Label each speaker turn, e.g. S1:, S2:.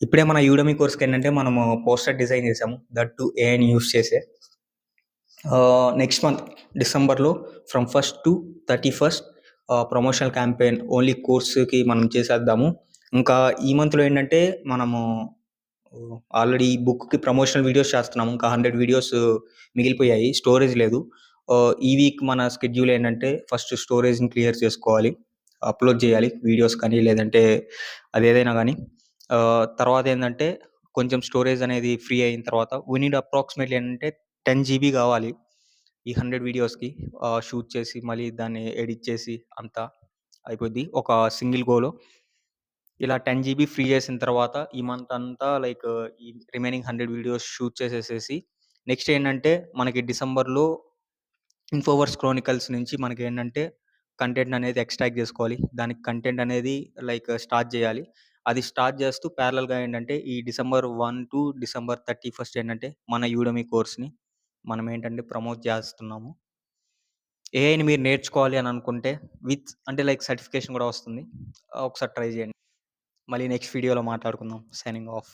S1: ఇప్పుడే మన యూడమీ కోర్స్‌కేంటంటే మనము పోస్టర్ డిజైన్ చేసాము. దట్ టూ ఏఐని యూజ్ చేసే. నెక్స్ట్ మంత్ డిసెంబర్‌లో from 1 to 31 promotional campaign only కోర్స్‌కి మనం చేసేద్దాము. ఇంకా ఈ మంత్‌లో ఏంటంటే మనము ఆల్రెడీ ఈ బుక్‌కి ప్రమోషనల్ వీడియోస్ చేస్తున్నాము. ఇంకా 100 వీడియోస్ మిగిలిపోయాయి. స్టోరేజ్ లేదు. ఈ వీక్ మన షెడ్యూల్ ఏంటంటే ఫస్ట్ స్టోరేజ్‌ని క్లియర్ చేసుకోవాలి. అప్‌లోడ్ చేయాలి వీడియోస్ కానీ, లేదంటే అదేదైనా గానీ. తర్వాతేందంటే కొంచెం స్టోరేజ్ అనేది ఫ్రీ అయిన తర్వాత వి నీడ్ అప్రాక్సిమేట్‌లీ ఏంటంటే 10 జీబీ కావాలి. ఈ 100 వీడియోస్‌కి షూట్ చేసి మళ్ళీ దాన్ని ఎడిట్ చేసి అంతా అయిపోద్ది. ఒక సింగిల్ గోలో. ఇలా 10 జీబీ ఫ్రీ చేసిన తర్వాత ఈ మంత్ అంతా ఈ రిమైనింగ్ 100 వీడియోస్ షూట్ చేసేసేసి నెక్స్ట్ ఏంటంటే మనకి డిసెంబర్‌లో ఇన్ఫోవర్స్ క్రోనికల్స్ నుంచి మనకేంటంటే కంటెంట్ అనేది ఎక్స్ట్రాక్ట్ చేసుకోవాలి. దానికి కంటెంట్ అనేది స్టార్ట్ చేయాలి. అది స్టార్ట్ చేస్తూ ప్యారలల్‌గా ఏంటంటే ఈ డిసెంబర్ 1 టు డిసెంబర్ 31 ఏంటంటే మన యూడమీ కోర్స్‌ని మనం ఏంటంటే ప్రమోట్ చేస్తున్నాము. ఏఐని మీరు నేర్చుకోవాలి అని అనుకుంటే అంటే సర్టిఫికేషన్ కూడా వస్తుంది. ఒకసారి ట్రై చేయండి. మళ్ళీ నెక్స్ట్ వీడియోలో మాట్లాడుకుందాం. Signing off.